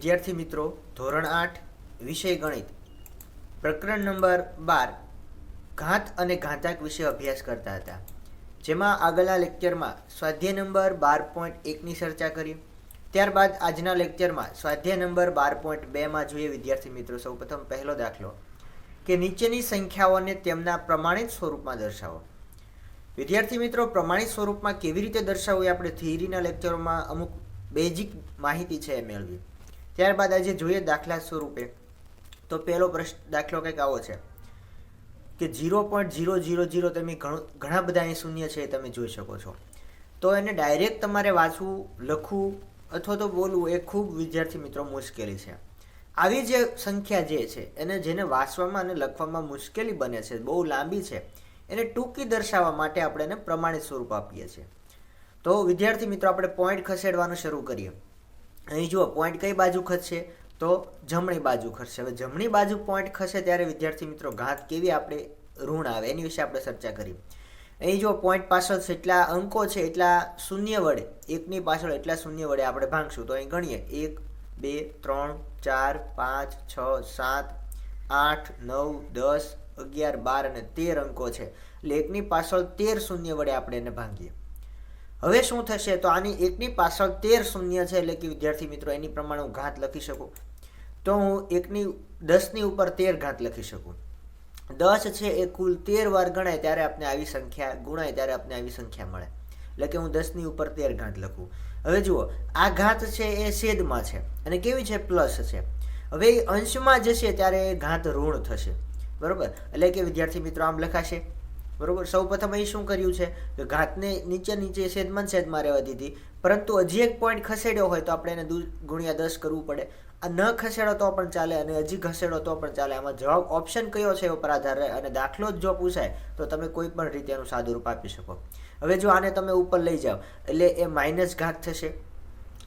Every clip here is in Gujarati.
વિદ્યાર્થી મિત્રો ધોરણ 8 વિષય ગણિત પ્રકરણ નંબર 12 ઘાત અને ઘાતાંક વિશે અભ્યાસ કરતા હતા, જેમાં આગળના લેક્ચરમાં સ્વાધ્યાય નંબર 12.1ની ચર્ચા કરી. ત્યારબાદ આજના લેક્ચરમાં સ્વાધ્યાય નંબર 12.2માં જોઈએ વિદ્યાર્થી મિત્રો. સૌપ્રથમ પહેલો દાખલો કે નીચેની સંખ્યાઓને તેમના પ્રમાણિત સ્વરૂપમાં દર્શાવો. વિદ્યાર્થી મિત્રો, પ્રમાણિત સ્વરૂપમાં કેવી રીતે દર્શાવવું એ આપણે થિયરીના લેક્ચરોમાં અમુક બેઝિક માહિતી છે એ મેળવી. ત્યારબાદ આજે જોઈએ દાખલા સ્વરૂપે. તો પહેલો પ્રશ્ન દાખલો કંઈક આવો છે કે 0.000 તમે ઘણા બધા અહીં શૂન્ય છે એ તમે જોઈ શકો છો. તો એને ડાયરેક્ટ તમારે વાંચવું, લખવું અથવા તો બોલવું એ ખૂબ વિદ્યાર્થી મિત્રો મુશ્કેલી છે. આવી જે સંખ્યા જે છે એને જેને વાંચવામાં અને લખવામાં મુશ્કેલી બને છે, બહુ લાંબી છે, એને ટૂંકી દર્શાવવા માટે આપણે એને પ્રમાણિત સ્વરૂપ આપીએ છીએ. તો વિદ્યાર્થી મિત્રો આપણે પોઈન્ટ ખસેડવાનું શરૂ કરીએ. અહીં જુઓ, પોઈન્ટ કઈ બાજુ ખસશે? તો જમણી બાજુ ખસશે. હવે જમણી બાજુ પોઈન્ટ ખસે ત્યારે વિદ્યાર્થી મિત્રો ઘાત કેવી આપણે ઋણ આવે એની વિશે આપણે ચર્ચા કરી. અહીં જો પોઈન્ટ પાછળ જેટલા અંકો છે એટલા શૂન્ય વડે, એકની પાછળ એટલા શૂન્ય વડે આપણે ભાંગશું. તો અહીં ગણીએ 1 2 3 4 5 6 7 8 9 10 11 12 અને 13 અંકો છે. એટલે એકની પાછળ 13 શૂન્ય વડે આપણે એને ભાંગીએ. હવે શું થશે? તો આની એકની પાછળ 13 શૂન્ય છે, એટલે કે વિદ્યાર્થી મિત્રો એની પ્રમાણે હું ઘાત લખી શકું. તો હું 10ની ઉપર 13 ઘાત લખી શકું. 10 છે એ કુલ 13 વાર ગણાય ત્યારે આપણે આવી સંખ્યા ગુણાય ત્યારે આપણે આવી સંખ્યા મળે. એટલે કે હું 10ની ઉપર 13 ઘાત લખું. હવે જુઓ, આ ઘાત છે એ છેદમાં છે અને કેવી છે? પ્લસ છે. હવે અંશમાં જશે ત્યારે ઘાત ઋણ થશે, બરોબર? એટલે કે વિદ્યાર્થી મિત્રો આમ લખાશે, બરોબર? સૌ પ્રથમ અહીં શું કર્યું છે કે ઘાતને નીચે છેદમાં રહેવા દીધી, પરંતુ હજી એક પોઈન્ટ ખસેડ્યો હોય તો આપણે એને ગુણ્યા 10 કરવું પડે. આ ન ખસેડો તો પણ ચાલે અને હજી ખસેડો તો પણ ચાલે. આમાં જવાબ ઓપ્શન કયો છે એ ઉપર આધાર રહે અને દાખલો જ જો પૂછાય તો તમે કોઈ પણ રીતે એનું સાદુરૂપ આપી શકો. હવે જો આને તમે ઉપર લઈ જાઓ એટલે એ માઇનસ ઘાત થશે,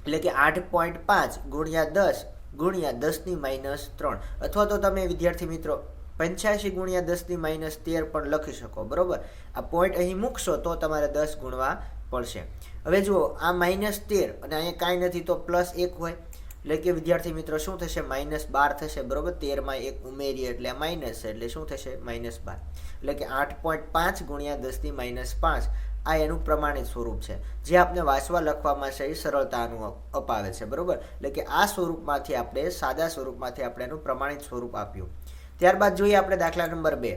એટલે કે 8.5 ગુણ્યા 10 ગુણ્યા 10ની -3, અથવા તો તમે વિદ્યાર્થી મિત્રો 85 ગુણ્યા 10ની -13 પણ લખી શકો, બરોબર? આ પોઈન્ટ અહીં મૂકશો તો તમારે 10 ગુણવા પડશે. હવે જુઓ, આ -13 અને અહીંયા કાંઈ નથી તો +1 હોય, એટલે કે વિદ્યાર્થી મિત્રો શું થશે? -12 થશે, બરોબર? 13માં 1 ઉમેરીએ એટલે આ માઇનસ છે, એટલે શું થશે? -12. એટલે કે 8.5 ગુણ્યા 10ની -5 આ એનું પ્રમાણિત સ્વરૂપ છે, જે આપણે વાંચવા લખવામાં છે એ સરળતાનું અપાવે છે, બરોબર? એટલે કે આ સ્વરૂપમાંથી આપણે સાદા સ્વરૂપમાંથી આપણે એનું પ્રમાણિત સ્વરૂપ આપ્યું. ત્યારબાદ જોઈએ આપણે દાખલા નંબર 2.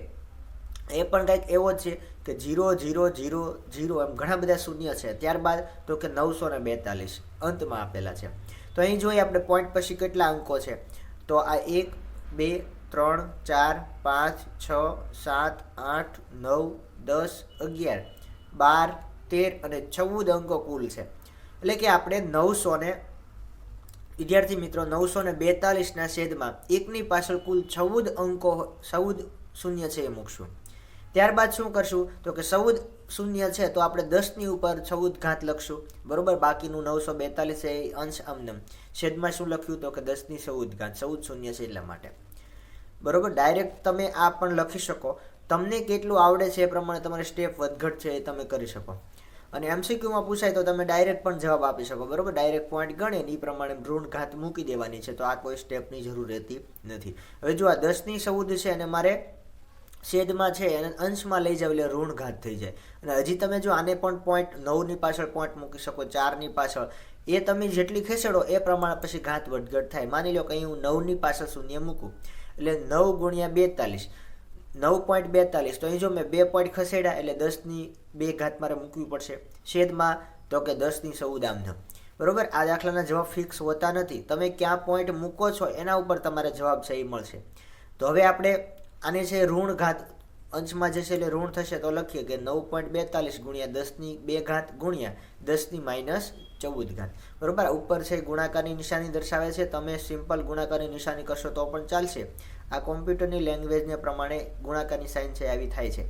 એ પણ કંઈક એવો જ છે કે 0 0 0 0 એમ ઘણા બધા શૂન્ય છે. ત્યારબાદ તો કે 942 અંતમાં આપેલા છે. તો અહીં જોઈએ આપણે પોઈન્ટ પછી કેટલા અંકો છે. તો આ 1 2 3 4 5 6 7 8 9 10 11 12 13 અને 14 અંકો કુલ છે. એટલે કે આપણે 900 ને વિદ્યાર્થી મિત્રો 942ના છેદમાં એકની પાછળ કુલ 14 અંકો 14 શૂન્ય છે એ મૂકશું. ત્યારબાદ શું કરશું? તો કે 14 શૂન્ય છે તો આપણે 10ની ઉપર 14 ઘાત લખશું, બરોબર? બાકીનું 942 છે એ અંશ આમનેમ. છેદમાં શું લખ્યું? તો કે 10ની 14 ઘાત, 14 શૂન્ય છે એટલા માટે, બરોબર? ડાયરેક્ટ તમે આ પણ લખી શકો. તમને કેટલું આવડે છે એ પ્રમાણે તમારે સ્ટેપ વધઘટ છે એ તમે કરી શકો. અને MCQમાં પૂછાય તો તમે ડાયરેક્ટ પણ જવાબ આપી શકો, બરોબર? ડાયરેક્ટ પોઈન્ટ ગણે એ પ્રમાણે ઋણ ઘાત મૂકી દેવાની છે, તો આ કોઈ સ્ટેપની જરૂર રહેતી નથી. હવે જો આ 10ની 14 છે અને મારે છેદમાં છે અને અંશમાં લઈ જાવ એટલે ઋણ ઘાત થઈ જાય. અને હજી તમે જો આને પણ પોઈન્ટ 9ની પાછળ પોઈન્ટ મૂકી શકો, 4ની પાછળ, એ તમે જેટલી ખસેડો એ પ્રમાણે પછી ઘાત વધઘટ થાય. માની લો કે અહીં હું 9ની પાછળ શૂન્ય મૂકું એટલે 9 ગુણ્યા 42 9.42. તો અહીં જો મેં 2 પોઈન્ટ ખસેડ્યા એટલે 10ની 2 ઘાત મારે મૂકવી પડશે. છેદમાં તો કે 10ની 14 આમ, બરોબર? આ દાખલાના જવાબ ફિક્સ હોતા નથી. તમે ક્યાં પોઈન્ટ મૂકો છો એના ઉપર તમારે જવાબ છે એ મળશે. તો હવે આપણે આને છે ઋણ ઘાત અંશમાં જશે એટલે ઋણ થશે, તો લખીએ કે 9.42 ગુણ્યા 10ની 2 ઘાત ગુણ્યા 10ની -14 ઘાત, બરોબર? ઉપર છે ગુણાકારની નિશાની દર્શાવે છે. તમે સિમ્પલ ગુણાકારની નિશાની કરશો તો પણ ચાલશે. આ કોમ્પ્યુટરની લેંગ્વેજને પ્રમાણે ગુણાકારની સાઇન છે આવી થાય છે.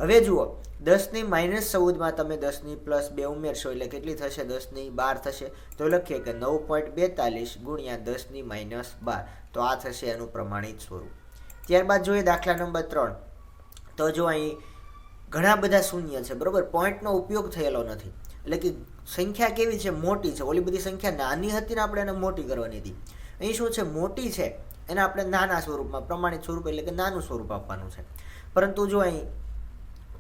હવે જુઓ, 10ની -14માં તમે 10ની +2 ઉમેરશો એટલે કેટલી થશે? 10ની 12 થશે. તો લખીએ કે 9.42 ગુણ્યા 10ની -12. તો આ થશે એનું પ્રમાણિત સ્વરૂપ. ત્યારબાદ જોઈએ દાખલા નંબર 3. તો જો અહીં ઘણા બધા શૂન્ય છે, બરોબર? પોઈન્ટનો ઉપયોગ થયેલો નથી, એટલે કે સંખ્યા કેવી છે? મોટી છે. ઓલી બધી સંખ્યા નાની હતી ને આપણે એને મોટી કરવાની હતી. અહીં શું છે, મોટી છે એને આપણે નાના સ્વરૂપમાં, પ્રમાણિત સ્વરૂપ એટલે કે નાનું સ્વરૂપ આપવાનું છે. પરંતુ જો અહીં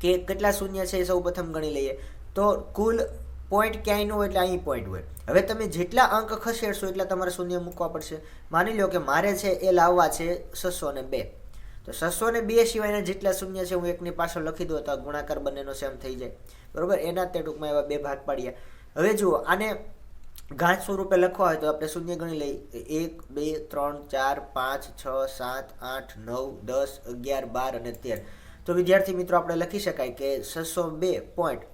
કે કેટલા શૂન્ય છે એ સૌ પ્રથમ ગણી લઈએ. તો કુલ પોઈન્ટ ક્યાંય ન હોય એટલે અહીં પોઈન્ટ હોય. હવે તમે જેટલા અંક ખસેડશો એટલા તમારે શૂન્ય મૂકવા પડશે. માની લો કે મારે છે એ લાવવા છે 602, તો 602 સિવાયના જેટલા શૂન્ય છે હું એકની પાછળ લખી દઉં તો ગુણાકાર બંનેનો સેમ થઈ જાય, બરોબર. એના તે ટૂંકમાં એવા બે ભાગ પાડ્યા. હવે જુઓ, આને ઘાત સ્વરૂપે લખવા હોય તો આપણે શૂન્ય ગણી લઈએ. 1 2 3 4 5 6 7 8 9 10 11 12 અને 13. તો વિદ્યાર્થી મિત્રો આપણે લખી શકાય કે 602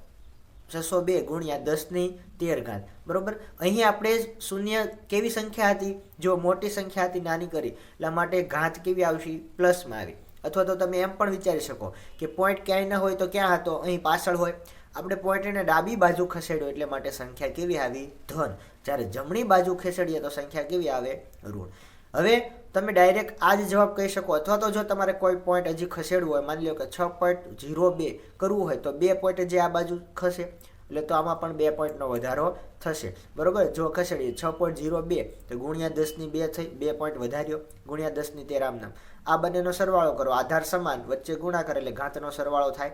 ગુણ્યા 10^13, બરોબર. અહીં આપણે શૂન્ય કેવી સંખ્યા હતી, જો મોટી સંખ્યા હતી નાની કરી, એટલા માટે ઘાત કેવી આવશે, પ્લસમાં આવી. અથવા તો તમે એમ પણ વિચારી શકો કે પોઈન્ટ ક્યાંય ન હોય તો ક્યાં હતો, અહીં પાછળ હોય. આપણે પોઈન્ટને ડાબી બાજુ ખસેડ્યો એટલે માટે સંખ્યા કેવી આવી, ધન. જ્યારે જમણી બાજુ ખસેડીએ તો સંખ્યા કેવી આવે, ઋણ. હવે તમે ડાયરેક્ટ આ જ જવાબ કહી શકો. અથવા તો જો તમારે કોઈ પોઈન્ટ હજી ખસેડવું હોય, માની લો કે 6.02 કરવું હોય તો 2 પોઈન્ટ જે આ બાજુ ખસે એટલે તો આમાં પણ 2 પોઈન્ટનો વધારો થશે, બરોબર. જો ખસેડીએ 6.02 તો ગુણ્યા 10^2 થઈ, 2 પોઈન્ટ વધાર્યો, ગુણ્યા 10^13 આમ નામ. આ બંનેનો સરવાળો કરો, આધાર સમાન, વચ્ચે ગુણાકાર એટલે ઘાતનો સરવાળો થાય.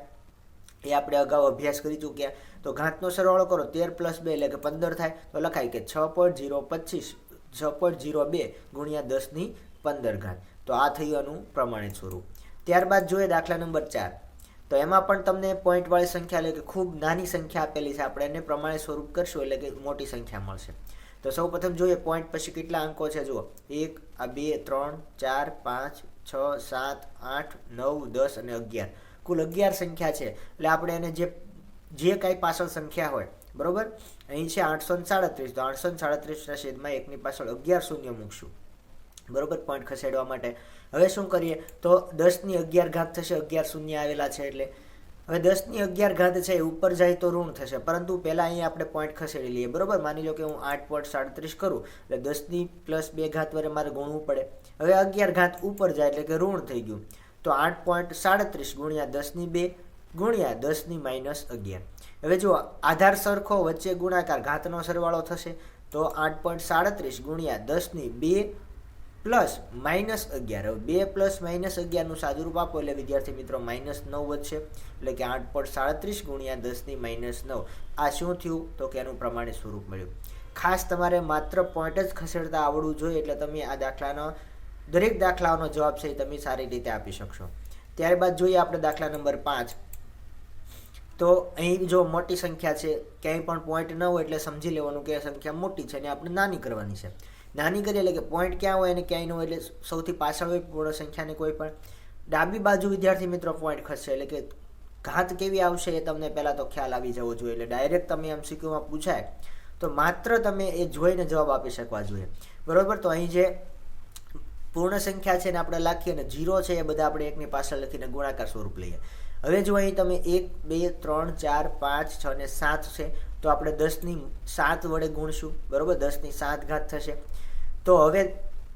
એ આપણે અગાઉ અભ્યાસ કરી ચૂક્યા. તો ઘાતનો સરવાળો કરો, 13 + 2 એટલે કે 15 થાય. તો લખાય કે 6.02 ગુણ્યા 10^15. તો આ થયું આનું પ્રમાણિત સ્વરૂપ. ત્યારબાદ જોઈએ દાખલા નંબર 4. તો એમાં પણ તમને પોઈન્ટવાળી સંખ્યા એટલે કે ખૂબ નાની સંખ્યા આપેલી છે. આપણે એને પ્રમાણિત સ્વરૂપ કરશું એટલે કે મોટી સંખ્યા મળશે. તો સૌ પ્રથમ જોઈએ પોઈન્ટ પછી કેટલા અંકો છે. જુઓ, 1 આ 2 3 4 5 6 7 8 9 10 અને 11. કુલ 11 સંખ્યા છે. એટલે આપણે એને જે કાંઈ પાછળ સંખ્યા હોય, બરોબર. અહીં છે 837, તો 837ના છેદમાં 1ની પાછળ 11 શૂન્ય મૂકશું, બરોબર, પોઈન્ટ ખસેડવા માટે. હવે શું કરીએ તો 10^11 થશે, 11 શૂન્ય આવેલા છે એટલે. હવે 10^11 છે એ ઉપર જાય તો ઋણ થશે, પરંતુ પહેલાં અહીંયા આપણે પોઈન્ટ ખસેડી લઈએ, બરોબર. માની લો કે હું 8.37 કરું એટલે 10 + 2 વડે મારે ગુણવું પડે. હવે 11 ઉપર જાય એટલે કે ઋણ થઈ ગયું. તો 8.37 ગુણ્યા 10^2 ગુણ્યા 10^-11. હવે જો આધાર સરખો, વચ્ચે ગુણાકાર, ઘાતનો સરવાળો થશે. તો 8.37 ગુણ્યા 10^2 પ્લસ -11. હવે 2 + -11નું સાદુરૂપ આપો એટલે વિદ્યાર્થી મિત્રો -9 વધશે. એટલે કે 8.37 ગુણ્યા 10^-9. આ શું થયું તો કે એનું પ્રમાણિત સ્વરૂપ મળ્યું. ખાસ તમારે માત્ર પોઈન્ટ જ ખસેડતા આવડવું જોઈએ એટલે તમે આ દાખલાનો દરેક દાખલાઓનો જવાબ છે તમે સારી રીતે આપી શકશો. ત્યારબાદ જોઈએ આપણે દાખલા નંબર 5. તો અહીં જો મોટી સંખ્યા છે, ક્યાંય પણ પોઈન્ટ ન હોય એટલે સમજી લેવાનું કે સંખ્યા મોટી છે અને આપણે નાની કરવાની છે. નાની કરીએ એટલે કે પોઈન્ટ ક્યાં હોય અને ક્યાંય ન હોય એટલે સૌથી પાછળ હોય પૂર્ણ સંખ્યાને કોઈ પણ. ડાબી બાજુ વિદ્યાર્થી મિત્રો પોઈન્ટ ખસશે એટલે કે ઘાત કેવી આવશે એ તમને પહેલાં તો ખ્યાલ આવી જવો જોઈએ. એટલે ડાયરેક્ટ તમે MCQમાં પૂછાય તો માત્ર તમે એ જોઈને જવાબ આપી શકવા જોઈએ, બરોબર. તો અહીં જે પૂર્ણ સંખ્યા છે ને આપણે લખીએ અને 0 છે એ બધા આપણે એકની પાછળ લખીને ગુણાકાર સ્વરૂપ લઈએ. હવે જો અહીં તમે 1 2 3 4 5 6 અને 7 છે તો આપણે 10^7 વડે ગુણશું, બરોબર. 10^7 થશે. તો હવે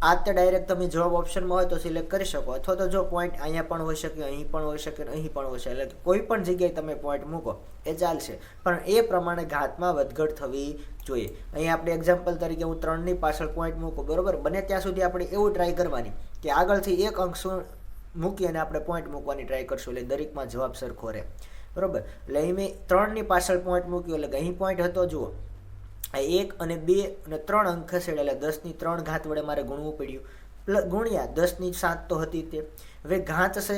આ તો ડાયરેક્ટ તમે જવાબ ઓપ્શનમાં હોય તો સિલેક્ટ કરી શકો. અથવા તો જો પોઈન્ટ અહીંયા પણ હોઈ શકે, અહીં પણ હોઈ શકે, અહીં પણ હોઈ શકે, એટલે કોઈ પણ જગ્યાએ તમે પોઈન્ટ મૂકો એ ચાલશે, પણ એ પ્રમાણે ઘાતમાં વધઘટ થવી જોઈએ. અહીં આપણે એક્ઝામ્પલ તરીકે હું 3ની પાછળ પોઈન્ટ મૂકું, બરોબર. બને ત્યાં સુધી આપણે એવું ટ્રાય કરવાની કે આગળથી એક અંક મૂકી અને આપણે પોઈન્ટ મૂકવાની ટ્રાય કરશું એટલે દરેકમાં જવાબ સરખો રહે, બરોબર. એટલે અહીં મેં 3ની પાછળ પોઈન્ટ મૂક્યો એટલે અહીં પોઈન્ટ હતો, જુઓ 1 અને 2 અને 3 અંક ખસેડે એટલે 10^3 વડે મારે ગુણવું પડ્યું, ગુણ્યા 10^7 તો હતી તે. હવે ઘાત છે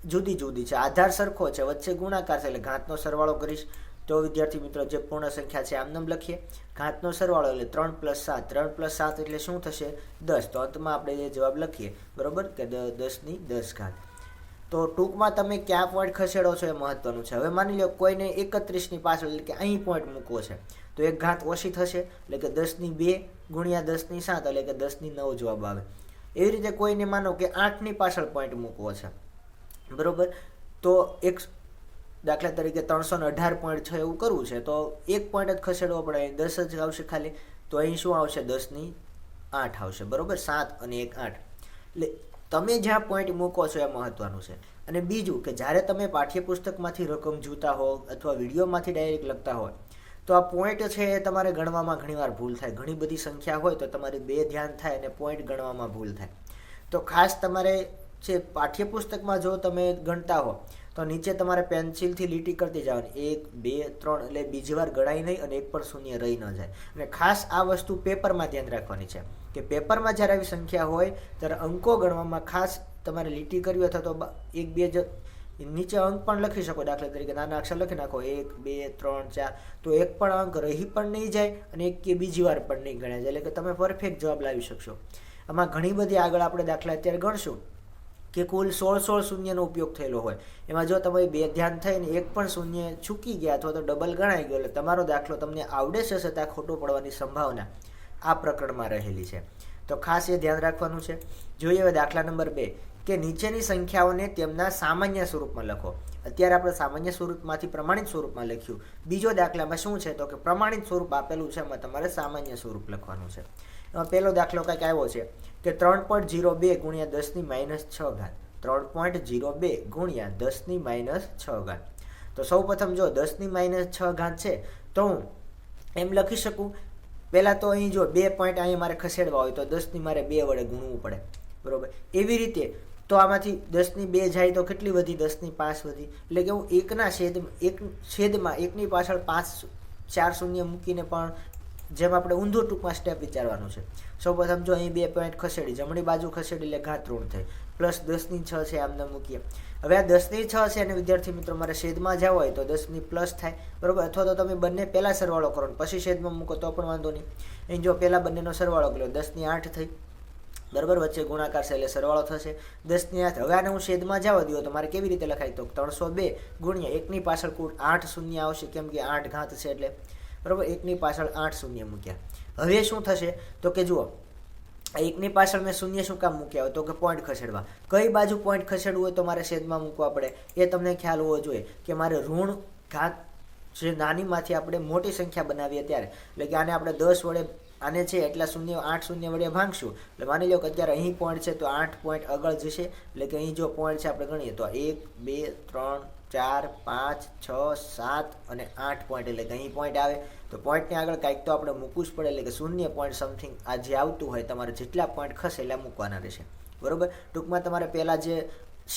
જુદી જુદી છે, આધાર સરખો છે, વચ્ચે ગુણાકાર છે એટલે ઘાતનો સરવાળો કરીશ. તો વિદ્યાર્થી મિત્રો જે પૂર્ણ સંખ્યા છે આમ નામ લખીએ. ઘાતનો સરવાળો એટલે 3 + 7, 3 + 7 એટલે શું થશે 10. તો અંતમાં આપણે એ જવાબ લખીએ, બરોબર, કે 10^10. તો ટૂંકમાં તમે ક્યાં પોઈન્ટ ખસેડો છો એ મહત્વનું છે. હવે માની લો કોઈને 31ની પાછળ એટલે કે અહીં પોઈન્ટ મૂકવો છે તો એક ઘાત ઓછી થશે એટલે કે 10^2 ગુણ્યા 10^7 એટલે કે 10^9 જવાબ આવે. એવી રીતે કોઈને માનો કે 8ની પાછળ પોઈન્ટ મૂકવો છે, બરોબર. તો એક દાખલા તરીકે 318.6 એવું કરવું છે તો એક પોઈન્ટ જ ખસેડવો પડે, 10 જ આવશે ખાલી. તો અહીં શું આવશે 10^8 આવશે, બરોબર. 7 અને 1 8. એટલે તમે જ્યાં પોઈન્ટ મૂકો છો એ મહત્વનું છે. અને બીજું કે જ્યારે તમે પાઠ્યપુસ્તકમાંથી રકમ જોતા હો અથવા વિડીયોમાંથી ડાયરેક્ટ લખતા હોય તો આ પોઈન્ટ છે એ તમારે ગણવામાં ઘણીવાર ભૂલ થાય. ઘણી બધી સંખ્યા હોય તો તમારી 2 ધ્યાન થાય અને પોઈન્ટ ગણવામાં ભૂલ થાય. તો ખાસ તમારે જે પાઠ્યપુસ્તકમાં જો તમે ગણતા હો તો નીચે તમારે પેન્સિલથી લીટી કરતી જવાની 1 2 3 એટલે બીજી વાર ગણાય નહીં અને એક પણ શૂન્ય રહી ન જાય. અને ખાસ આ વસ્તુ પેપરમાં ધ્યાન રાખવાની છે કે પેપરમાં જ્યારે આવી સંખ્યા હોય ત્યારે અંકો ગણવામાં ખાસ તમારે લીટી કરવી અથવા તો 1 2 નીચે અંક પણ લખી શકો. દાખલા તરીકે નાના અક્ષર લખી નાખો 1 2 3 4, તો એક પણ અંક રહી પણ નહીં જાય અને એક કે બીજી વાર પણ નહીં ગણાય જાય, એટલે કે તમે પરફેક્ટ જવાબ લાવી શકશો. આમાં ઘણી બધી આગળ આપણે દાખલા અત્યારે ગણશું કે કુલ 16 શૂન્યનો ઉપયોગ થયેલો હોય. એમાં જો તમારી 2 ધ્યાન થઈને એક પણ શૂન્ય ચૂકી ગયા અથવા તો ડબલ ગણાઈ ગયો એટલે તમારો દાખલો તમને આવડે છે છતાં ખોટો પડવાની સંભાવના આ પ્રકરણમાં રહેલી છે. તો ખાસ એ ધ્યાન રાખવાનું છે. જોઈએ હવે દાખલા નંબર 2 કે નીચેની સંખ્યાઓને તેમના સામાન્ય સ્વરૂપમાં લખો. અત્યારે આપણે સામાન્ય સ્વરૂપમાંથી પ્રમાણિત સ્વરૂપમાં લખ્યું. બીજો દાખલામાં શું છે તો કે પ્રમાણિત સ્વરૂપ આપેલું છે, એમાં તમારે સામાન્ય સ્વરૂપ લખવાનું છે. એમાં પહેલો દાખલો કંઈક આવ્યો છે કે 3.02 ગુણ્યા 10⁻6 ઘાત. 3.02 ગુણ્યા 10⁻6 ઘાત. તો સૌ પ્રથમ જો 10⁻6 ઘાત છે તો હું એમ લખી શકું. પહેલાં તો અહીં જો 2 પોઈન્ટ અહીંયા મારે ખસેડવા હોય તો 10 મારે 2 વડે ગુણવું પડે, બરોબર. એવી રીતે તો આમાંથી 10⁻2 જાય તો કેટલી વધી? 10⁻5 વધી. એટલે કે હું છેદમાં એકની પાછળ 5 4 શૂન્ય મૂકીને પણ જેમ આપણે ઊંધું ટૂંકમાં સ્ટેપ વિચારવાનું છે. સૌપ્રથમ જો અહીં 2 પોઈન્ટ ખસેડી જમણી બાજુ ખસેડી એટલે ઘાત ઋણ થઈ, પ્લસ 10⁻6 છે આમને મૂકીએ. હવે આ 10⁻6 છે અને વિદ્યાર્થી મિત્રો મારે છેદમાં જવું હોય તો 10 પ્લસ થાય, બરોબર. અથવા તો તમે બંને પહેલાં સરવાળો કરો પછી છેદમાં મૂકો તો પણ વાંધો નહીં. અહીં જો પહેલાં બંનેનો સરવાળો કર્યો 10⁻8 થઈ, બરાબર. વચ્ચે ગુણાકાર છે એટલે સરવાળો થશે 10⁻8. હવે આને હું છેદમાં જવા દઉં તો મારે કેવી રીતે લખાય તો 302 ગુણ્યા એકની પાછળ કુલ 8 શૂન્ય આવશે, કેમ કે 8 ઘાત છે એટલે, બરાબર. એકની પાછળ 8 શૂન્ય મૂક્યા. હવે શું થશે તો કે જુઓ એકની પાછળ મેં શૂન્ય શું કામ મૂક્યા હોય તો કે પોઈન્ટ ખસેડવા. કઈ બાજુ પોઈન્ટ ખસેડવું હોય તો મારે છેદમાં મૂકવા પડે, એ તમને ખ્યાલ હોવો જોઈએ કે મારે ઋણ ઘાત જે નાનીમાંથી આપણે મોટી સંખ્યા બનાવીએ ત્યારે, એટલે કે આને આપણે 10 વડે આને છે એટલા શૂન્ય 8 શૂન્ય વડે ભાંગશું. એટલે માની લો કે અત્યારે અહીં પોઈન્ટ છે તો 8 પોઈન્ટ આગળ જશે, એટલે કે અહીં જો પોઈન્ટ છે આપણે ગણીએ તો 1 2 3 4 5 6 7 અને 8 પોઈન્ટ, એટલે કે અહીં પોઈન્ટ આવે તો પોઈન્ટની આગળ કાંઈક તો આપણે મૂકવું જ પડે, એટલે કે 0 પોઈન્ટ સમથિંગ આ જે આવતું હોય તમારે જેટલા પોઈન્ટ ખસે એટલા મૂકવાના રહેશે, બરોબર. ટૂંકમાં તમારે પહેલાં જે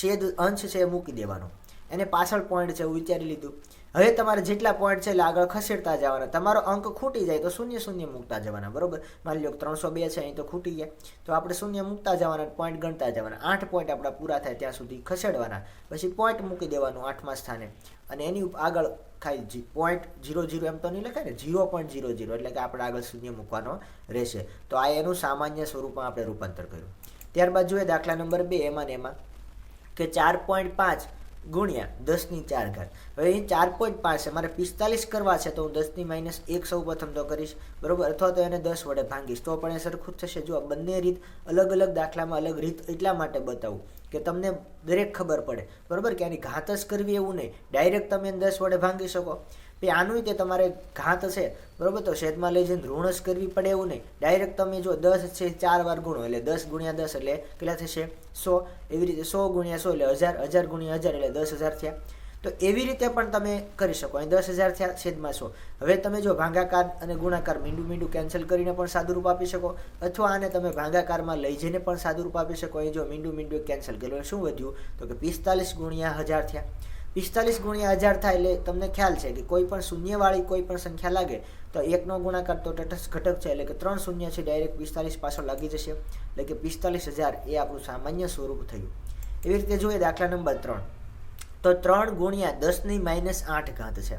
છેદ અંશ છે એ મૂકી દેવાનો, એને પાછળ પોઈન્ટ છે એવું વિચારી લીધું. હવે તમારે જેટલા પોઈન્ટ છે એટલે આગળ ખસેડતા જવાના. તમારો અંક ખૂટી જાય તો 0 મૂકતા જવાના, બરોબર. માની લો 302 છે અહીં તો ખૂટી ગયા તો આપણે 0 મૂકતા જવાના, પોઈન્ટ ગણતા જવાના. 8 પોઈન્ટ આપણા પૂરા થાય ત્યાં સુધી ખસેડવાના, પછી પોઈન્ટ મૂકી દેવાનું 8મા સ્થાને અને એની આગળ ખાલી પોઈન્ટ 00 એમ તો નહીં લખાય ને, 0.00 એટલે કે આપણે આગળ 0 મૂકવાનો રહેશે. તો આ એનું સામાન્ય સ્વરૂપમાં આપણે રૂપાંતર કર્યું. ત્યારબાદ જોઈએ દાખલા નંબર 2 એમાં કે 4.5 ગુણ્યા 10⁻4 ઘાત. હવે અહીં 4.5 છે, મારે 45 કરવા છે તો હું 10⁻1 સૌ પ્રથમ તો કરીશ, બરોબર. અથવા તો એને 10 વડે ભાંગીશ તો પણ એ સરખું જ થશે. જો બંને રીત અલગ અલગ દાખલામાં અલગ રીત એટલા માટે બતાવું કે તમને દરેક ખબર પડે, બરોબર, કે આની ઘાત જ કરવી એવું નહીં. ડાયરેક્ટ તમે 10 વડે ભાંગી શકો. આનું તે તમારે ઘાત છે, બરોબર, તો છેદમાં લઈ જઈને ઋણ જ કરવી પડે એવું નહીં. ડાયરેક્ટ તમે જો 10 છે 4 વાર ગુણો એટલે 10 ગુણ્યા 10 એટલે કેટલા થશે 100. એવી રીતે 100 ગુણ્યા 100 એટલે 1000, 1000 ગુણ્યા 1000 એટલે 10,000 થયા. તો એવી રીતે પણ તમે કરી શકો. અહીં 10,000 થયા છેદમાં 100. હવે તમે જો ભાગાકાર અને ગુણાકાર મીંડું કેન્સલ કરીને પણ સાદુરૂપ આપી શકો, અથવા આને તમે ભાગાકારમાં લઈ જઈને પણ સાદુરૂપ આપી શકો. અહીં જો મીંડું કેન્સલ કર્યું શું વધ્યું તો કે 45 ગુણ્યા 1000 થયા. 45 ગુણ્યા 1000 થાય એટલે તમને ખ્યાલ છે કે કોઈ પણ શૂન્યવાળી કોઈ પણ સંખ્યા લાગે તો એકનો ગુણાકાર તો તટસ્થ ઘટક છે, એટલે કે 3 શૂન્ય છે ડાયરેક્ટ 45 પાછળ લાગી જશે, એટલે કે 45,000 એ આપણું સામાન્ય સ્વરૂપ થયું. એવી રીતે જોઈએ દાખલા નંબર 3 તો 3 ગુણ્યા 10⁻8 ઘાત છે.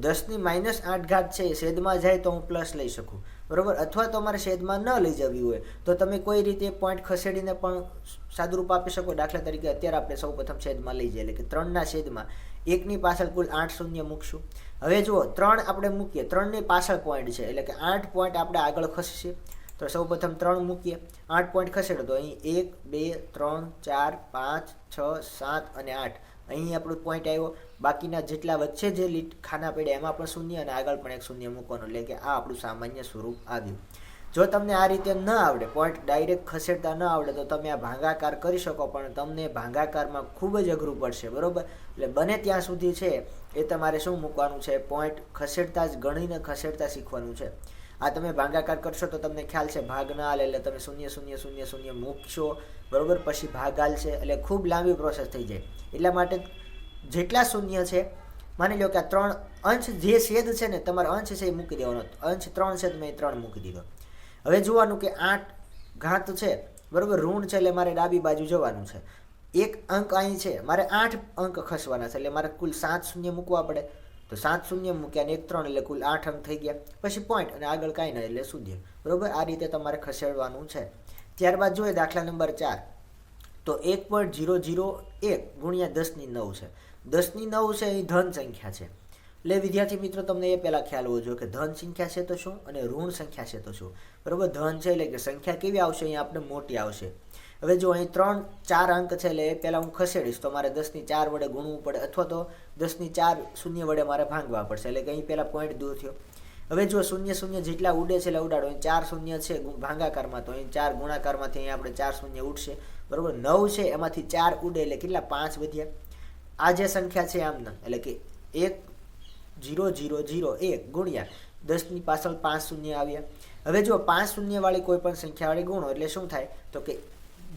10⁻8 ઘાત છે એ છેદમાં જાય તો હું પ્લસ લઈ શકું, બરોબર. અથવા તો મારે છેદમાં ન લઈ જવી હોય તો તમે કોઈ રીતે પોઈન્ટ ખસેડીને પણ સાદુરૂપ આપી શકો. દાખલા તરીકે અત્યારે આપણે સૌ પ્રથમ છેદમાં લઈ જઈએ, એટલે કે 3ના છેદમાં 1ની પાછળ કુલ 8 શૂન્ય મૂકશું. હવે જુઓ 3 આપણે મૂકીએ, 3ની પાછળ પોઈન્ટ છે એટલે કે 8 પોઈન્ટ આપણે આગળ ખસશે. તો સૌ પ્રથમ 3 મૂકીએ, 8 પોઈન્ટ ખસેડો તો અહીં 1 2 3 4 5 6 7 અને 8 અહીં આપણું પોઈન્ટ આવ્યો. બાકીના જેટલા વચ્ચે જે ખાના પડ્યા એમાં પણ શૂન્ય અને આગળ પણ એક શૂન્ય મૂકવાનું, એટલે કે આ આપણું સામાન્ય સ્વરૂપ આવ્યું. જો તમને આ રીતે ન આવડે, પોઈન્ટ ડાયરેક્ટ ખસેડતા ન આવડે, તો તમે આ ભાગાકાર કરી શકો, પણ તમને ભાગાકારમાં ખૂબ જ અઘરું પડશે, બરાબર. એટલે બને ત્યાં સુધી છે એ તમારે શું મૂકવાનું છે, પોઈન્ટ ખસેડતા જ ગણીને ખસેડતા શીખવાનું છે. આ તમે ભાગાકાર કરશો તો તમને ખ્યાલ છે ભાગ ના હાલે, એટલે તમે 0 0 0 0 મૂકશો, બરાબર, પછી ભાગ હાલશે, એટલે ખૂબ લાંબી પ્રોસેસ થઈ જાય. એટલા માટે જેટલા શૂન્ય છે, માની લો કે આ 3 અંશ જે છેદ છે ને, તમારો અંશ છે એ મૂકી દેવાનો. અંશ 3 છે તો મેં 3 મૂકી દીધો. હવે જોવાનું કે 8 ઘાત છે, બરાબર, ઋણ છે, એટલે મારે ડાબી બાજુ જવાનું છે. એક અંક અહીં છે, મારે 8 અંક ખસવાના છે, એટલે મારે કુલ 7 શૂન્ય મૂકવા પડે. તો 7 શૂન્ય મૂક્યા અને 1 3 એટલે કુલ 8 અંક થઈ ગયા. પછી પોઈન્ટ અને આગળ કાંઈ નહીં એટલે શૂન્ય, બરાબર. આ રીતે તમારે ખસેડવાનું છે. ત્યારબાદ જોઈએ દાખલા નંબર 4. તો 1.001 ગુણ્યા 10⁹ છે. 10⁹ છે એ ધન સંખ્યા છે. એટલે વિદ્યાર્થી મિત્રો તમને એ પહેલાં ખ્યાલ હોવો જોઈએ કે ધન સંખ્યા છે તો શું અને ઋણ સંખ્યા છે તો શું, બરાબર. ધન છે એટલે કે સંખ્યા કેવી આવશે, અહીંયા આપણે મોટી આવશે. હવે જો અહીં 3 4 અંક છે, એટલે એ પહેલાં હું ખસેડીશ તો મારે 10⁴ વડે ગુણવું પડે, અથવા તો 10⁴ શૂન્ય વડે મારે ભાંગવા પડશે, એટલે કે અહીં પહેલાં પોઈન્ટ દૂર થયો. હવે જો 0 0 જેટલા ઉડે છે એટલે ઉડાડો. અહીં 4 શૂન્ય છે ભાગાકારમાં, તો અહીં 4 ગુણાકારમાંથી અહીં આપણે 4 શૂન્ય ઉડશે, બરાબર. 9 છે એમાંથી 4 ઉડે એટલે કેટલા 5 વધ્યા. આ જે સંખ્યા છે આમના, એટલે કે 1.000 ગુણ્યા 10 ની પાછળ 5 શૂન્ય આવ્યા. હવે જો 5 શૂન્ય વાળી કોઈ પણ સંખ્યા વાળી ગુણો એટલે શું થાય, તો કે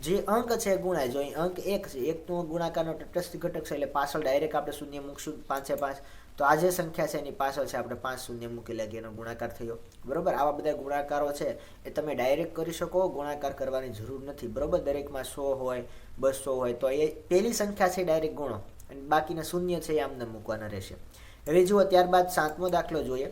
જે અંક છે ગુણાય. જો અહીં અંક 1 છે, 1નો ગુણાકારનો તટસ્થ ઘટક છે, એટલે પાછળ ડાયરેક્ટ આપણે શૂન્ય મૂકશું, 5 છે 5. તો આ જે સંખ્યા છે એની પાછળ છે આપણે 5 શૂન્ય મૂકી લાગીએ, એનો ગુણાકાર થયો, બરાબર. આવા બધા ગુણાકારો છે એ તમે ડાયરેક્ટ કરી શકો, ગુણાકાર કરવાની જરૂર નથી, બરાબર. દરેકમાં 100 હોય 200 હોય તો એ પહેલી સંખ્યા છે ડાયરેક્ટ ગુણો, અને બાકીના શૂન્ય છે એ આમને મૂકવાના રહેશે. હવે જુઓ ત્યારબાદ 7મો દાખલો જોઈએ.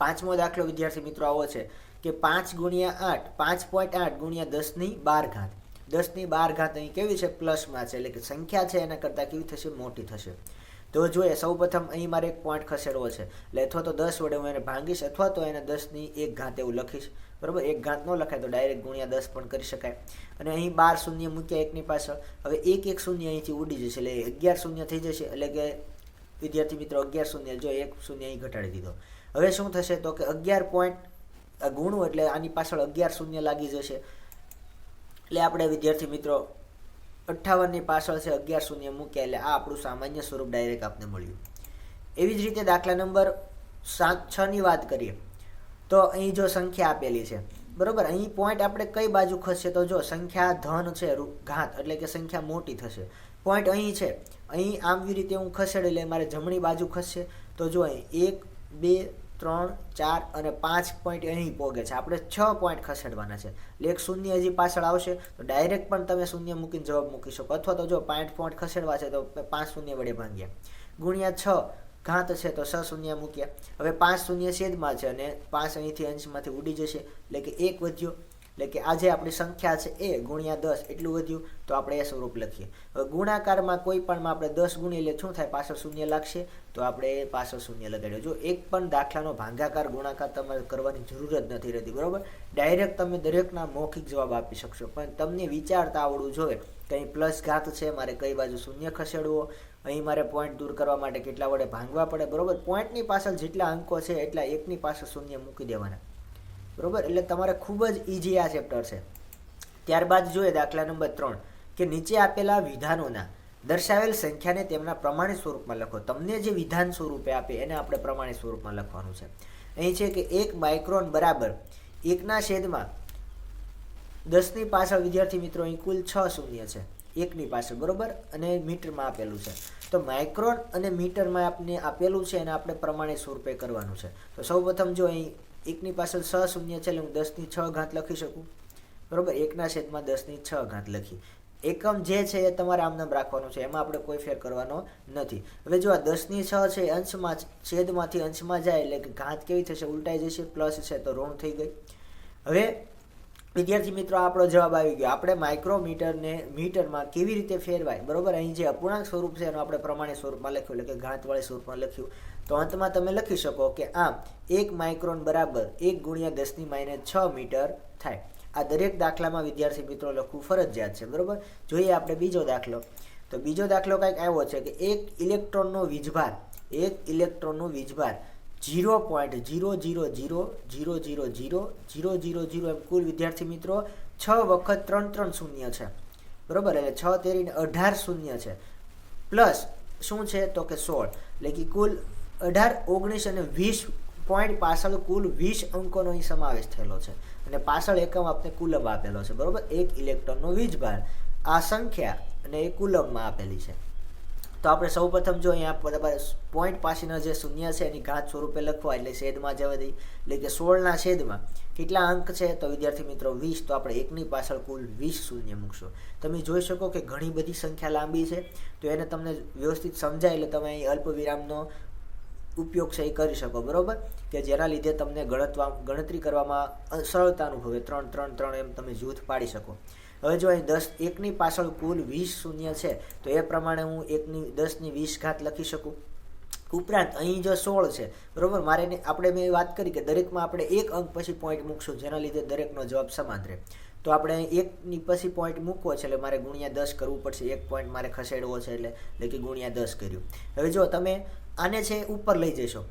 5મો દાખલો વિદ્યાર્થી મિત્રો આવો છે કે 5 ગુણ્યા 8 5.8 ગુણ્યા 10⁻12 ઘાત. 10⁻12 ઘાત અહીં કેવી છે, પ્લસમાં છે, એટલે કે સંખ્યા છે એના કરતાં કેવી થશે, મોટી થશે. તો જોઈએ સૌ પ્રથમ અહીં મારે એક પોઈન્ટ ખસેડવો છે, એટલે અથવા તો 10 વડે હું એને ભાંગીશ, અથવા તો એને 10⁻1 ઘાત એવું લખીશ, બરાબર. 1 ઘાત ન લખાય તો ડાયરેક્ટ ગુણ્યા 10 પણ કરી શકાય. અને અહીં 12 શૂન્ય મૂક્યા એકની પાછળ. હવે 1 શૂન્ય અહીંથી ઉડી જશે, એટલે 11 શૂન્ય થઈ જશે, એટલે કે વિદ્યાર્થી મિત્રો 11 શૂન્ય, જો 1 શૂન્ય અહીં ઘટાડી દીધો. હવે શું થશે, તો કે 11 પોઈન્ટ ગુણવું એટલે આની પાછળ 11 શૂન્ય લાગી જશે, એટલે આપણે વિદ્યાર્થી મિત્રો 58 ની પાછળ છે 11 શૂન્ય મૂક્યા, એટલે આ આપણું સામાન્ય સ્વરૂપ ડાયરેક્ટ આપને મળ્યું. એવી જ રીતે દાખલા નંબર 6 ની વાત કરીએ તો અહીં જો સંખ્યા આપેલી છે, બરાબર. અહીં પોઈન્ટ આપણે કઈ બાજુ ખસશે, તો જો સંખ્યા ધન છે ઘાત, એટલે કે સંખ્યા મોટી થશે. પોઈન્ટ અહીં છે, અહીં આવી રીતે હું ખસેડી એટલે મારે જમણી બાજુ ખસશે. તો જો અહીં 1 2 3 4 અને 5 પોઈન્ટ અહીં પોગે છે, આપણે 6 પોઈન્ટ ખસેડવાના છે, એટલે 1 શૂન્ય હજી પાછળ આવશે, તો ડાયરેક્ટ પણ તમે શૂન્ય મૂકીને જવાબ મૂકી શકો, અથવા તો જો 5 પોઈન્ટ ખસેડવા છે તો 5 શૂન્ય વડે ભાંગ્યા, ગુણ્યા 6 ઘાત છે તો 6 શૂન્ય મૂક્યા. હવે 5 શૂન્ય છેદમાં છે અને 5 અહીંથી અંશમાંથી ઉડી જશે, એટલે કે 1 વધ્યો, એટલે કે આ જે આપણી સંખ્યા છે એ ગુણ્યા 10 એટલું વધ્યું, તો આપણે એ સ્વરૂપ લખીએ. હવે ગુણાકારમાં કોઈ પણમાં આપણે 10 ગુણીએ એટલે શું થાય, પાછળ શૂન્ય લાગશે, તો આપણે પાછળ શૂન્ય લગાડ્યો. જો એક પણ દાખલાનો ભાગાકાર ગુણાકાર તમારે કરવાની જરૂર જ નથી રહેતી, બરાબર. ડાયરેક્ટ તમે દરેકના મૌખિક જવાબ આપી શકશો, પણ તમને વિચારતા આવડવું જોઈએ કે અહીં પ્લસ ઘાત છે, મારે કઈ બાજુ શૂન્ય ખસેડવો, અહીં મારે પોઈન્ટ દૂર કરવા માટે કેટલા વડે ભાંગવા પડે, બરાબર. પોઈન્ટની પાછળ જેટલા અંકો છે એટલા એકની પાછળ શૂન્ય મૂકી દેવાના, બરાબર. એટલે તમારે ખૂબ જ ઇઝી આ ચેપ્ટર છે. ત્યારબાદ જોઈએ દાખલા નંબર 3 કે નીચે આપેલા વિધાનોના દર્શાવેલ સંખ્યાને તેમના પ્રમાણિત સ્વરૂપમાં લખો. તમને જે વિધાન સ્વરૂપે આપે એને આપણે પ્રમાણિત સ્વરૂપમાં લખવાનું છે. અહીં છે કે 1 માઇક્રોન બરાબર 1/10 ની પાછળ વિદ્યાર્થી મિત્રો અહીં કુલ 6 શૂન્ય છે 1 ની પાછળ, બરાબર, અને મીટરમાં આપેલું છે. તો માઇક્રોન અને મીટરમાં આપણે આપેલું છે એને આપણે પ્રમાણિત સ્વરૂપે કરવાનું છે. તો સૌ પ્રથમ જો અહીં 1 ની પાછળ 6 શૂન્ય છે, એટલે હું 10⁶ ઘાત લખી શકું, બરાબર. 1/10⁶ ઘાત લખી. એકમ જે છે એ તમારે આમનામ રાખવાનું છે, એમાં આપણે કોઈ ફેર કરવાનો નથી. હવે જો આ 10⁶ છે અંશમાં છેદમાંથી અંશમાં જાય એટલે કે ઘાત કેવી થશે, ઉલટાઈ જશે, પ્લસ છે તો ઋણ થઈ ગઈ. હવે વિદ્યાર્થી મિત્રો આપણો જવાબ આવી ગયો. આપણે માઇક્રોમીટરને મીટરમાં કેવી રીતે ફેરવાય, બરાબર. અહીં જે અપૂર્ણાંક સ્વરૂપ છે એનું આપણે પ્રમાણિત સ્વરૂપમાં લખ્યું, એટલે કે ઘાતવાળી સ્વરૂપમાં લખ્યું. તો અંતમાં તમે લખી શકો કે આમ 1 માઇક્રોન બરાબર 1 × 10⁻6 મીટર થાય. આ દરેક દાખલામાં વિદ્યાર્થી મિત્રો લખવું ફરજિયાત છે, બરાબર. જોઈએ આપણે બીજો દાખલો. તો બીજો દાખલો કંઈક આવ્યો છે કે 1 ઇલેક્ટ્રોનનો વીજભાર 0.000000000 એમ કુલ વિદ્યાર્થી મિત્રો 6 વખત 3 શૂન્ય છે, બરોબર. એટલે 6 તેરીને 18 શૂન્ય છે, પ્લસ શું છે તો કે 16, એટલે કે કુલ 18, 19 અને 20 પોઈન્ટ પાછળ કુલ 20 અંકોનો અહીં સમાવેશ થયેલો છે, અને પાછળ એકમ આપણે કુલમ આપેલો છે, બરોબર. 1 ઇલેક્ટ્રોનનો વીજભાર આ સંખ્યા અને એ કુલમમાં આપેલી છે. તો આપણે સૌ પ્રથમ જો અહીંયા તમારે પોઈન્ટ પાછળના જે શૂન્ય છે એની ઘાત સ્વરૂપે લખવા, એટલે છેદમાં જવા દઈએ, એટલે કે 16ના છેદમાં કેટલા અંક છે તો વિદ્યાર્થી મિત્રો 20, તો આપણે 1ની પાછળ કુલ 20 શૂન્ય મૂકશો. તમે જોઈ શકો કે ઘણી બધી સંખ્યા લાંબી છે, તો એને તમને વ્યવસ્થિત સમજાય એટલે તમે અહીં અલ્પ વિરામનો ઉપયોગ છે એ કરી શકો, બરોબર, કે જેના લીધે તમને ગણતરી કરવામાં સરળતા અનુભવે. 3 3 3 એમ તમે જૂથ પાડી શકો. હવે જો અહીં 1ની પાછળ કુલ 20 શૂન્ય છે, તો એ પ્રમાણે હું 10ની 20 ઘાત લખી શકું. ઉપરાંત અહીં જો 16 છે, બરોબર, આપણે મેં વાત કરી કે દરેકમાં આપણે એક અંક પછી પોઈન્ટ મૂકશું, જેના લીધે દરેકનો જવાબ સમાન રહે. તો આપણે 1ની પછી પોઈન્ટ મૂકવો છે એટલે મારે ગુણ્યા 10 કરવું પડશે. એક પોઈન્ટ મારે ખસેડવો છે એટલે કે ગુણ્યા 10 કર્યું. હવે જો તમે આને છે ઉપર લઈ જશો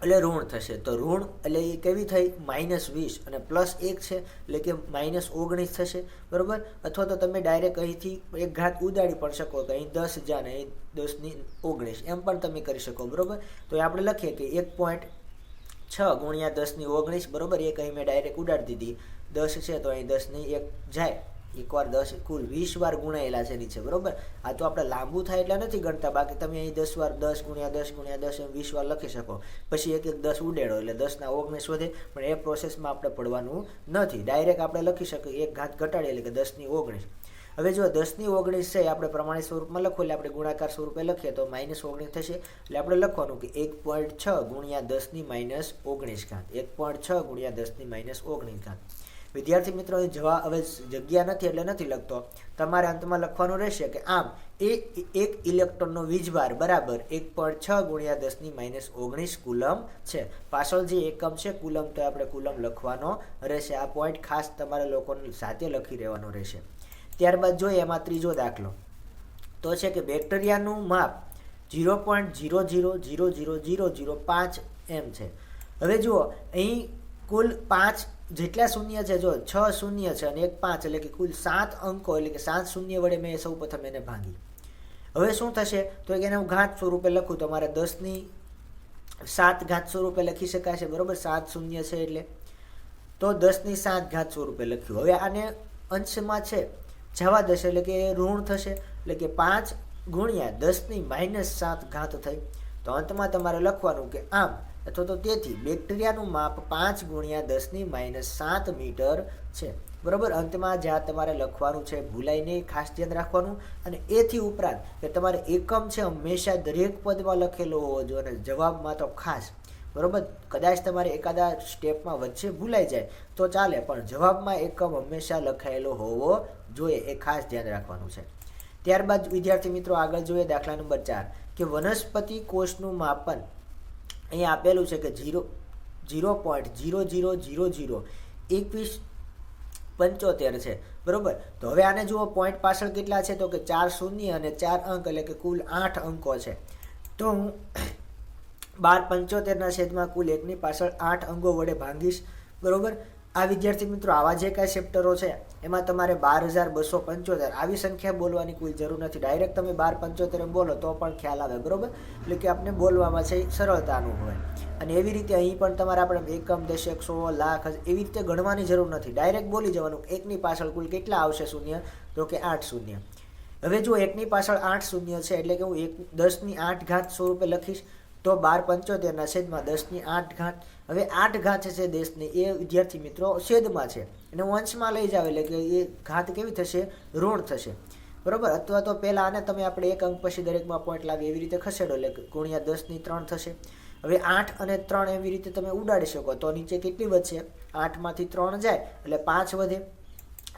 એટલે ઋણ થશે, તો ઋણ એટલે એ કેવી થઈ -20 અને +1 છે એટલે કે -19 થશે, બરોબર. અથવા તો તમે ડાયરેક્ટ અહીંથી એક ઘાત ઉડાડી પણ શકો કે અહીં 10 જાય ને અહીં 10ની 19 એમ પણ તમે કરી શકો, બરોબર. તો આપણે લખીએ કે 1.6 ગુણ્યા 10ની 19, બરોબર. એક અહીં મેં ડાયરેક્ટ ઉડાડી દીધી, 10 છે તો અહીં 10ની 1 જાય, એકવાર 10 કુલ 20 વાર ગુણાયેલા છે નીચે, બરોબર. આ તો આપણે લાંબુ થાય એટલે નથી ગણતા, બાકી તમે અહીં 10 વાર 10 ગુણ્યા 10 ગુણ્યા 10 એમ 20 વાર લખી શકો. પછી એક 10 ઉડેડો એટલે 10ના 19 વધે, પણ એ પ્રોસેસમાં આપણે પડવાનું નથી. ડાયરેક્ટ આપણે લખી શકીએ એક ઘાત ઘટાડીએ એટલે કે 10ની 19. હવે જો 10ની 19 છે આપણે પ્રમાણિત સ્વરૂપમાં લખો એટલે આપણે ગુણાકાર સ્વરૂપે લખીએ તો -19 થશે. એટલે આપણે લખવાનું કે 1.6 ગુણ્યા 10ની -19 ઘાત, 1.6 ગુણ્યા 10ની -19 ઘાત. વિદ્યાર્થી મિત્રો જવાબ હવે જગ્યા નથી એટલે નથી લખતો, તમારે અંતમાં લખવાનું રહેશે કે આમ એક ઇલેક્ટ્રોનનો વીજભાર બરાબર 1.6 ગુણ્યા 10ની -19 કુલમ છે. પાછળ જે એકમ છે કુલમ, તો આપણે કુલમ લખવાનો રહેશે. આ પોઈન્ટ ખાસ તમારે લોકોને સાથે લખી રહેવાનો રહેશે. ત્યારબાદ જોઈએ એમાં ત્રીજો દાખલો તો છે કે બેક્ટેરિયાનું માપ 0.000005 એમ છે. હવે જુઓ અહીં કુલ 5 જેટલા શૂન્ય છે, જો 6 શૂન્ય છે અને 1 5, એટલે કે કુલ 7 અંકો, એટલે કે 7 શૂન્ય વડે મેં સૌ પ્રથમ એને ભાંગી. હવે શું થશે તો એને હું ઘાત સ્વરૂપે લખું તો મારે 10ની 7 ઘાત સ્વરૂપે લખી શકાય છે, બરોબર. 7 શૂન્ય છે એટલે તો 10ની 7 ઘાત સ્વરૂપે લખ્યું. હવે આને અંશમાં છે જવા દેશે એટલે કે ઋણ થશે, એટલે કે 5 ગુણ્યા 10ની -7 ઘાત થઈ. તો અંતમાં તમારે લખવાનું કે આમ અથવા તો તેથી બેક્ટેરિયાનું માપ 5 ગુણ્યા 10ની -7 મીટર છે, બરોબર. અંતમાં જ્યાં તમારે લખવાનું છે ભૂલાય નહીં, ખાસ ધ્યાન રાખવાનું. અને એથી ઉપરાંત કે તમારે એકમ છે હંમેશા દરેક પદમાં લખેલો હોવો જોઈએ, અને જવાબમાં તો ખાસ, બરોબર. કદાચ તમારે એકાદા સ્ટેપમાં વચ્ચે ભૂલાઈ જાય તો ચાલે, પણ જવાબમાં એકમ હંમેશા લખાયેલો હોવો જોઈએ, એ ખાસ ધ્યાન રાખવાનું છે. ત્યારબાદ વિદ્યાર્થી મિત્રો આગળ જોઈએ દાખલા નંબર 4 કે વનસ્પતિ કોષનું માપન અહીંયા આપેલું છે કે 0.00002175 છે, બરોબર. તો હવે આને જુઓ પોઈન્ટ પાછળ કેટલા છે તો કે 4 શૂન્ય અને 4 અંક, એટલે કે કુલ 8 અંકો છે. તો હું 12.75ના છેદમાં કુલ 1ની પાછળ 8 અંકો વડે ભાંગીશ, બરોબર. આ વિદ્યાર્થી મિત્રો આવા જે કાંઈ ચેપ્ટરો છે એમાં તમારે 12,275 આવી સંખ્યા બોલવાની કોઈ જરૂર નથી. ડાયરેક્ટ તમે 1275 બોલો તો પણ ખ્યાલ આવે, બરોબર. એટલે કે આપણે બોલવામાં છે સરળતા અનુભવે. અને એવી રીતે અહીં પણ તમારે આપણે એકમ, દશક, 100, લાખ એવી રીતે ગણવાની જરૂર નથી, ડાયરેક્ટ બોલી જવાનું. 1ની પાછળ કુલ કેટલા આવશે શૂન્ય તો કે 8 શૂન્ય. હવે જો 1ની પાછળ 8 શૂન્ય છે એટલે કે હું 10ની 8 ઘાત સ્વરૂપે લખીશ, તો 12.75ના છેદમાં 10ની 8 ઘાત. હવે 8 ઘાત છે દેશની એ વિદ્યાર્થી મિત્રો છેદમાં છે અને હું અંશમાં લઈ જાવ એટલે કે એ ઘાત કેવી થશે ઋણ થશે, બરોબર. અથવા તો પહેલાં આને તમે આપણે એક અંક પછી દરેકમાં પોઈન્ટ લાવી એવી રીતે ખસેડો એટલે ગુણ્યા 10ની 3 થશે. હવે 8 અને 3 એવી રીતે તમે ઉડાડી શકો તો નીચે કેટલી વધશે, 8માંથી 3 જાય એટલે 5 વધે.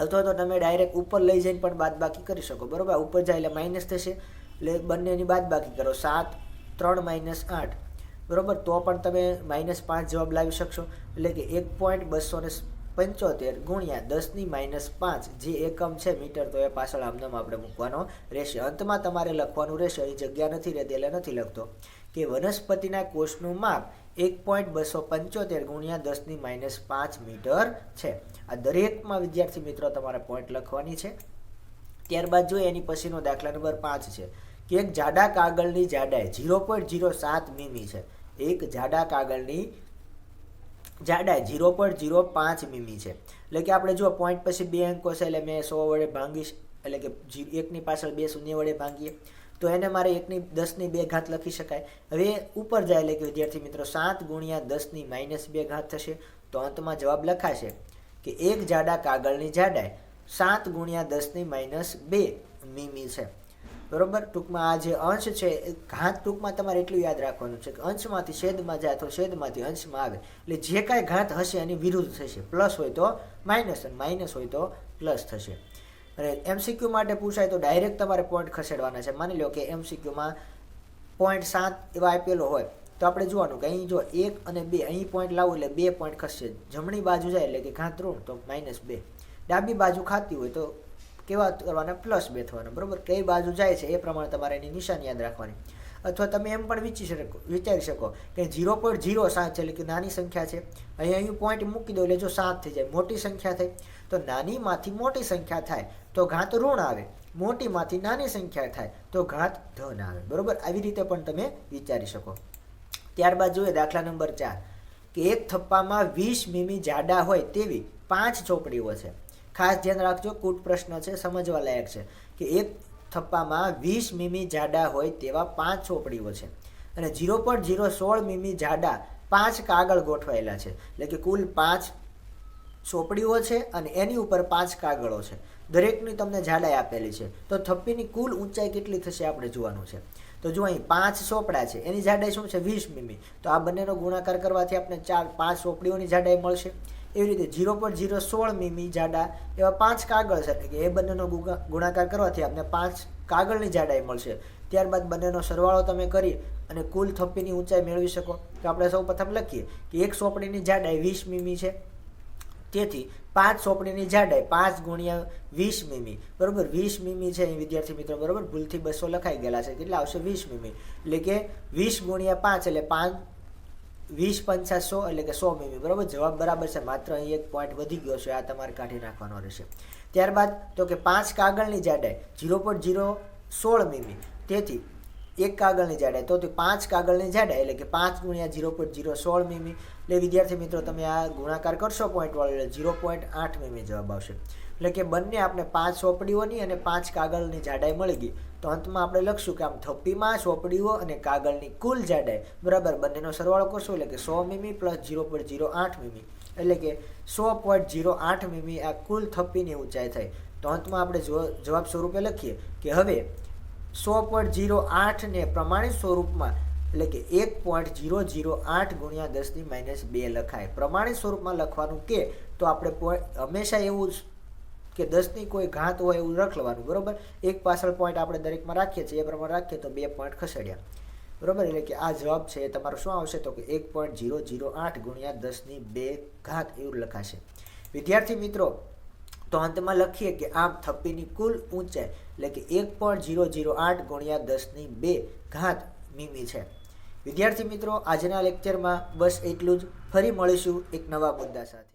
અથવા તો તમે ડાયરેક્ટ ઉપર લઈ જઈને પણ બાદબાકી કરી શકો, બરોબર. ઉપર જાય એટલે માઇનસ થશે એટલે બંનેની બાદબાકી કરો, 7 3 -8, બરોબર. તો પણ તમે -5 જવાબ લાવી શકશો. એટલે કે 1.275 ગુણ્યા 10ની -5 જે એકમ છે મીટર, તો એ પાછળ આમનામ આપણે મૂકવાનો રહેશે. અંતમાં તમારે લખવાનું રહેશે, અહીં જગ્યા નથી રહેતી એટલે નથી લખતો, કે વનસ્પતિના કોષનું માપ 1.275 ગુણ્યા 10⁻5 મીટર છે. આ દરેકમાં વિદ્યાર્થી મિત્રો તમારે પોઈન્ટ લખવાની છે. ત્યારબાદ જોઈએ એની પછીનો દાખલા નંબર 5 છે કે એક જાડા કાગળની જાડાઈ 0.07 મીમી છે. એક જાડા કાગળની જાડાઈ 0.05 મીમી છે. એટલે કે આપણે જો પોઈન્ટ પછી 2 અંકો છે એટલે મેં 100 વડે ભાંગીશ, એટલે કે 1ની પાછળ 2 શૂન્ય વડે ભાંગીએ તો એને મારે 10ની 2 ઘાત લખી શકાય. હવે ઉપર જાય એટલે કે વિદ્યાર્થી મિત્રો 7 ગુણ્યા 10⁻2 ઘાત થશે. તો અંતમાં જવાબ લખાશે કે એક જાડા કાગળની જાડાઈ 7 ગુણ્યા 10⁻2 મીમી છે. બરોબર. ટૂંકમાં આ જે અંશ છે ઘાત ટૂંકમાં તમારે એટલું યાદ રાખવાનું છે કે અંશમાંથી છેદમાં જાય તો છેદમાંથી અંશમાં આવે, એટલે જે કાંઈ ઘાત હશે એની વિરુદ્ધ થશે. પ્લસ હોય તો માઇનસ અને માઇનસ હોય તો પ્લસ થશે. અને MCQ માટે પૂછાય તો ડાયરેક્ટ તમારે પોઈન્ટ ખસેડવાના છે. માની લો કે MCQમાં 0.7 એવા આપેલો હોય તો આપણે જોવાનું કે અહીં જો 1 અને 2 અહીં પોઈન્ટ લાવવું એટલે 2 પોઈન્ટ ખસશે. જમણી બાજુ જાય એટલે કે ઘાત ઋણ તો -2. ડાબી બાજુ ખાતી હોય તો કેવા કરવાના +2 થવાના. બરોબર. કઈ બાજુ જાય છે એ પ્રમાણે તમારે એની નિશાની યાદ રાખવાની. અથવા તમે એમ પણ વિચારી શકો કે 0.07 એટલે કે નાની સંખ્યા છે, અહીં પોઈન્ટ મૂકી દો એટલે જો 7 થઈ જાય, મોટી સંખ્યા થઈ. તો નાનીમાંથી મોટી સંખ્યા થાય તો ઘાત ઋણ આવે, મોટીમાંથી નાની સંખ્યા થાય તો ઘાત ધન આવે. બરોબર. આવી રીતે પણ તમે વિચારી શકો. ત્યારબાદ જોઈએ દાખલા નંબર 4 કે એક થપ્પામાં 20 મીમી જાડા હોય તેવી 5 ચોપડીઓ છે. ખાસ ધ્યાન રાખજો, કૂટ પ્રશ્ન છે, સમજવા લાયક છે કે એક થપ્પામાં 20 મીમી જાડા હોય તેવા 5 ચોપડીઓ છે અને 0.016 મીમી જાડા 5 કાગળ ગોઠવાયેલા છે. એટલે કે કુલ 5 ચોપડીઓ છે અને એની ઉપર 5 કાગળો છે. દરેકની તમને જાડાઈ આપેલી છે. તો થપ્પીની કુલ ઊંચાઈ કેટલી થશે આપણે જોવાનું છે. તો જો અહીં 5 ચોપડા છે એની જાડાઈ શું છે 20 મીમી. તો આ બંનેનો ગુણાકાર કરવાથી આપણે 5 ચોપડીઓની જાડાઈ મળશે. એવી રીતે 0.016 મીમી જાડા એવા 5 કાગળ છે, એટલે કે એ બંનેનો ગુણાકાર કરવાથી આપણે 5 કાગળની જાડાઈ મળશે. ત્યારબાદ બંનેનો સરવાળો તમે કરી અને કુલ થપ્પીની ઊંચાઈ મેળવી શકો. તો આપણે સૌ પ્રથમ લખીએ કે એક ચોપડીની જાડાઈ 20 મીમી છે, તેથી 5 ચોપડીની જાડાઈ 5 ગુણ્યા 20 મીમી. બરોબર. 20 મીમી છે વિદ્યાર્થી મિત્રો. બરોબર. ભૂલથી 200 લખાઈ ગયેલા છે. કેટલા આવશે 20 મીમી. એટલે કે 20 ગુણ્યા 5 એટલે 5 20 5 100 એટલે કે 100 મીમી. બરોબર. જવાબ બરાબર છે. માત્ર અહીં એક પોઈન્ટ વધી ગયો છે, આ તમારે કાઢી નાખવાનો રહેશે. ત્યારબાદ તો કે 5 કાગળની જાડાઈ 0.016 મીમી, તેથી એક કાગળની જાડાઈ તો 5 કાગળની જાડાઈ એટલે કે 5 ગુણ્યા 0.016 મીમી. એટલે વિદ્યાર્થી મિત્રો તમે આ ગુણાકાર કરશો પોઈન્ટ વાળો એટલે 0.8 મીમી જવાબ આવશે. એટલે કે બંને આપણે 5 ચોપડીઓની અને 5 કાગળની જાડાઈ મળી ગઈ. તો અંતમાં આપણે લખશું કે આમ થપ્પીમાં ચોપડીઓ અને કાગળની કુલ જાડાઈ બરાબર બંનેનો સરવાળો કરશું એટલે કે 100 મીમી પ્લસ 0.08 મીમી, એટલે કે 100.08 મીમી આ કુલ થપ્પીની ઊંચાઈ થઈ. તો અંતમાં આપણે જવાબ સ્વરૂપે લખીએ કે હવે 100.08 ને પ્રમાણિત સ્વરૂપમાં એટલે કે 1.008 ગુણ્યા 10⁻2 લખાય. પ્રમાણિત સ્વરૂપમાં લખવાનું કે તો આપણે હંમેશા એવું કે 10ની કોઈ ઘાત હોય એવું લખવાનું. બરોબર. એક પાછળ પોઈન્ટ આપણે દરેકમાં રાખીએ છીએ એ પ્રમાણે રાખીએ તો 2 પોઈન્ટ ખસેડ્યા. બરોબર. એટલે કે આ જવાબ છે એ તમારો શું આવશે તો કે 1.008 ગુણ્યા 10⁻2 ઘાત એવું લખાશે. વિદ્યાર્થી મિત્રો તો અંતમાં લખીએ કે આમ થપ્પીની કુલ ઊંચાઈ એટલે કે 1.008 ગુણ્યા 10⁻2 ઘાત મીમી છે. વિદ્યાર્થી મિત્રો આજના લેક્ચરમાં બસ એટલું જ. ફરી મળીશું એક નવા મુદ્દા સાથે.